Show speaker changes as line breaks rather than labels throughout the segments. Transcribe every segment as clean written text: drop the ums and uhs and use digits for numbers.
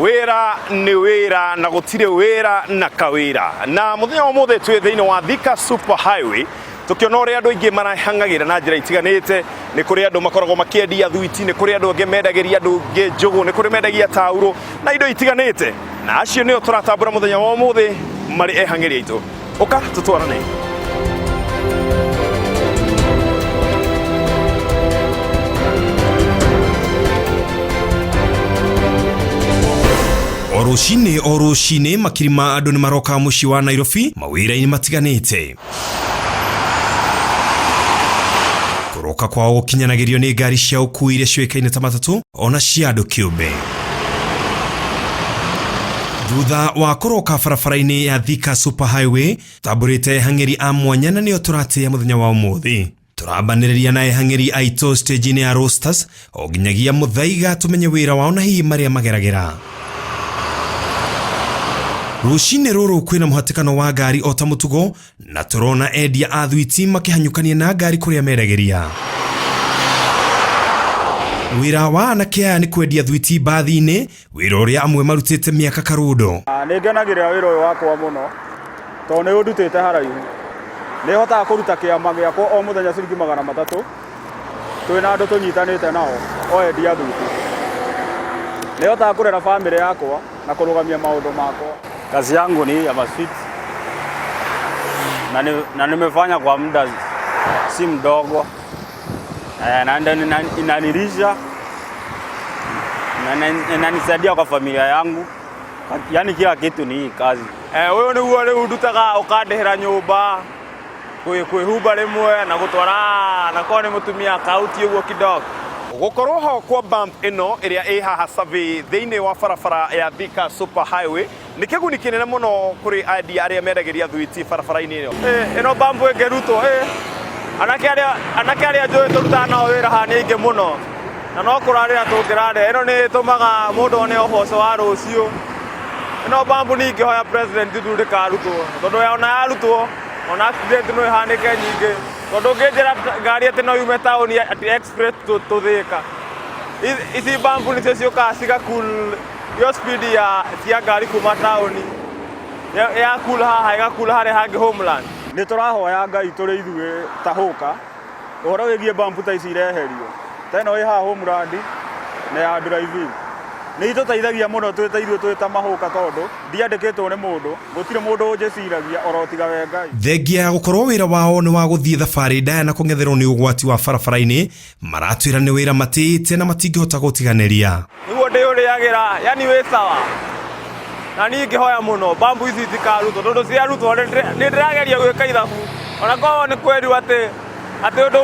wira ni wira na gutire wira na kawira na muthenya wa muthe twi thiini wa Thika Super Highway tukiona uria andu aingi marahangagira na njira itiganite ni kuri andu makoragwo makiendia thuiti ni kuri andu angi mendagiria andu angi njugu ni kuri mendagia tauro na indo itiganite na acio nio turatambura muthenya wa muthe mari ehangiria itu uka tutwarane Orushine makirima andu ni maroka muci wa Nairobi mawira-ini matiganite kuroka kwao gukinyanagirio ni ngari cia ukui iria ciuikaine ta matatu ona cia andu kiumbe thutha wa kuroka barabara-ini ya Thika Super Highway tamburite hangeri a mwanya na nio turatia muthenya wa umuthi turabaniriria na hangeri aito stage-ini ya Roasters o ginyagia muthaiga tumenye wira wao na hihi maria mageragira. Rushine ruru kwina muhatikano wa ngari o ta mutugo na turona endia a thuiti makihanyukania na ngari kuria meregeria. Wira wa anake aya ni kwendia thuiti bathi-ini wira uria amwe marutite miaka karundo.
Ni ngenagira wira uyu wakwa muno to ni undutite haraihu ni hotaga kuruta kiama giakwa o muthenya ciringi 300 twina andu tunyitanite nao o endia thuiti ni hotaga kurera family yakwa na kurugamia maundu makwa.
Kazi yangu ni ya maswiti na nimefanya kwa muda si mdogo na inanirisha na inanisaidia kwa familia yangu, yani kila kitu ni hii kazi.
Wewe ni uone udutaga ukandehera nyumba kwihumba rimwe na gutwara na kwa ni mutumia kauti uguo kidogo
gukorwo ho kwa bump ino iria i haha savi thiini wa barabara ya Thika Super Highway ni kiguni kinene muno kuri adia aria mendagiria thuiti barabara-ini ino.
Ino bump engeruto anake aria njui turuta nao wira haha ni ingi muno na no kurarira tungirare ino ni tumaga mundu one uboco wa rucio. Ino bump ni ingihoya president ndurikarutwo tondu ona yarutwo ona accident no ihanike nyingi tondu nginjira ngari ati no yume tauni ati express tuthika ici bump ni cio ciukaga cigakul yo speed ya cia ngari kuma tauni ya kul haha igakul haria hangi homeland. Ni turahoya Ngai turi ithuĩ tahuka uhoro wigie bump ta ici ireherio teno i haha homeland na ya driving ni ituteithagia muno twita ithuĩ twita mahuka tondu ndiandikitwo ni mundu gutire mundu unjiciragia orotiga we Ngai.
Thengia ya gukorwo wira wao ni wa guthie thabari ndaya na kungetherwo ni ugwati wa barabara-ini maratwira ni wira matite na matingihota gutiganiria
niguo ndiuriagira yani wi sawa na ni ngihoya muno bambu ici tikarutwo tondu ciarutwo ni ndirageria gwika ithabu ona korwo ni kweru ati undu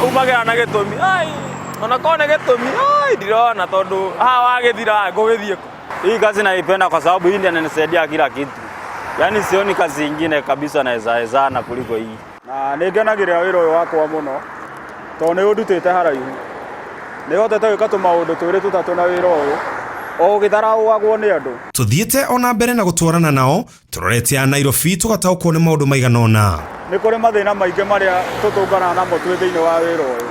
umagira na gitumi ona korwo ni gitumi ndirona tondu haha wagithira ngugithie.
Hii kazi naipenda kwa sababu hii inanisaidia kila kitu, yani sioni kazi nyingine kabisa naweza kuliko hii.
Na ni ngenagira wira uyu wakwa muno to ni undutite haraihu ni hotete gwika tumaundu twiri tutatu na wira uyu o githarauagwo ni andu.
Tuthiete ona mbere na gutwarana nao turorete a Nairobi tugataukwo ni maundu maiganona.
Ni kuri mathina maingi maria tutungana namo twi thiini wa wira uyu.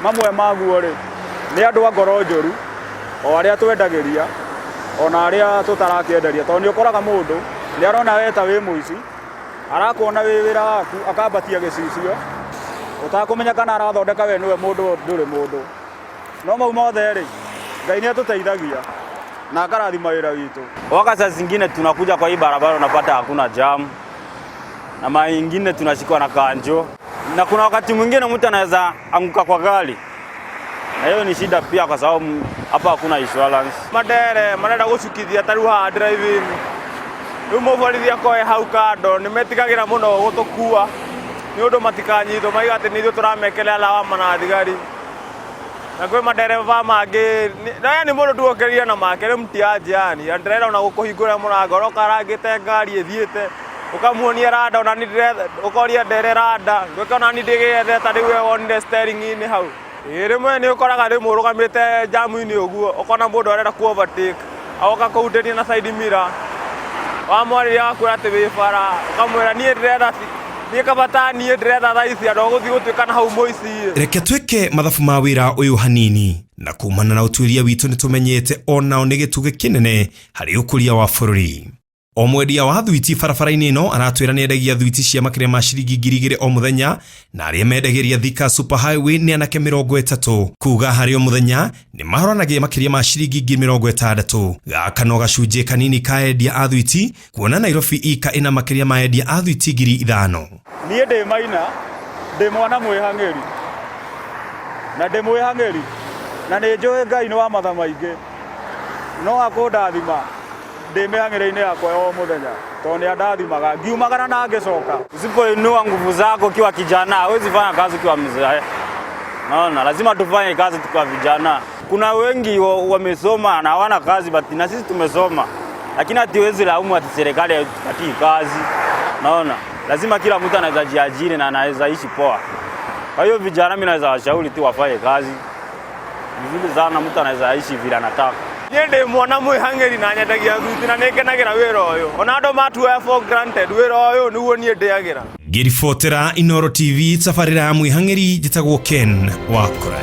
Mamwe maguo ri ni andu a ngoro njoru o aria twendagiria ona aria tutarakienderia tondu ni ukoraga mundu ni arona weta wi muici arakuona wi wira waku akambatia gicicio utakumenya kana arathondeka we niwe mundu nduri mundu no mau mothe ri Ngai ni atuteithagia na akarathima wira witu.
Wakati zingine tunakuja kwa hii barabara unapata hakuna jam na mara nyingine tunashikwa na kanjo na kuna wakati mwingine mtu anaweza anguka kwa gari na hiyo ni shida pia kwa sababu hapa hakuna insurance.
Madere marenda gucukithia taru ha driving rumo borithia koe hau kando ni metigagira muno gutukua ni undu matikanyitwo maiga ati ni ithuĩ turamekelea lawama na thigari na kwe madereva mangi yani mundu tuokeria na make ri mtiaje yani andirenda ona gukuhingura murango roka rangite ngari ithiite ukamuonia rada ona ni ukoria ndere rada gweka ona ni ndigithe ta riwe wonire steering ini hau rimwe ni ukoraga ri murugamite jamu-ini uguo ukona mundu arenda ku overtake agoka kuhutania na side mirror wamwariria wakwira ati wi bara ukamwira nie ndirenda ni kabatani ndirenda thaa ici andu guthi gutuika na hau moici.
Reke twike mathabu ma wira uyu hanini na kumana na utuiria witu nitumenyete onao ni gituge kinene hari ukuria wa bururi. O mwendia wa thwiti barabara-inĩ ĩno aratwĩra nĩ endagia thwiti cia makĩria ma ciringi 2,000 o mũthenya, na arĩa mendagĩria Thika Superhighway nĩ anake 30. Kuga harĩ o mũthenya nĩ mahoranagia makĩria ma ciringi 60,000. Gaka no gacunjĩ kanini ka endia a thwiti, kuona Nairobi ika ĩna makĩria ma endia a thwiti 5,000.
Niĩ ndĩ Maina, ndĩ mwana mwĩhang'ĩri na nĩ njũĩ Ngai nĩ wa matha maingĩ, no akũndathima ndĩ mĩhang'ĩre-inĩ yakwa o mũthenya, tondũ nĩ andathimaga ngiumagara na ngĩcoka. Usipoinua nguvu zako ukiwa kijana hawezi fanya kazi ukiwa mzee. Naona lazima tufanye kazi tukiwa vijana. Kuna wengi wamesoma na hawana kazi, but na sisi tumesoma, lakini hatuwezi laumu ati serikali hatupatii kazi. Naona lazima kila mtu anaweza jiajiri na anaweza ishi poa. Kwa hiyo vijana mimi naweza washauri tu wafanye kazi vizuri sana, mtu anaweza ishi vile anataka.
Ndi mwana mwihang'ĩri na nyendagia thwiti na nĩngenagĩra wĩra ũyũ, ona andũ matuoya for granted wĩra ũyũ nĩguo niĩ ndĩagĩra.
Ngĩribotera Inooro TV tabarĩra ya mwihang'ĩri njĩtagwo Ken Wakũra.